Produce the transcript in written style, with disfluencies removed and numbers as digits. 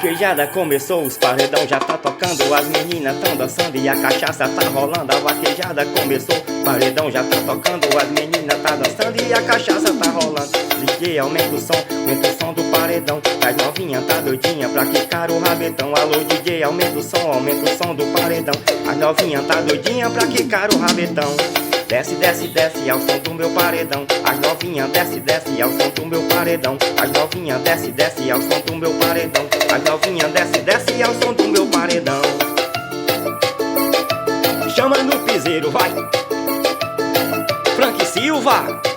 vaquejada começou, os paredão já tá tocando, as meninas tão dançando e a cachaça tá rolando. A vaquejada começou, paredão já tá tocando, as meninas tá dançando e a cachaça tá rolando. DJ, aumenta o som do paredão, as novinhas tá doidinha pra quicar o rabetão. Alô DJ, aumenta o som do paredão, as novinhas tá doidinha pra quicar o rabetão. Desce, desce, desce ao som do meu paredão, as novinhas desce, desce ao som do meu paredão, as novinhas desce, desce ao som do meu paredão, as novinhas desce, desce ao som do meu paredão. Chama no piseiro, vai! Frank Silva!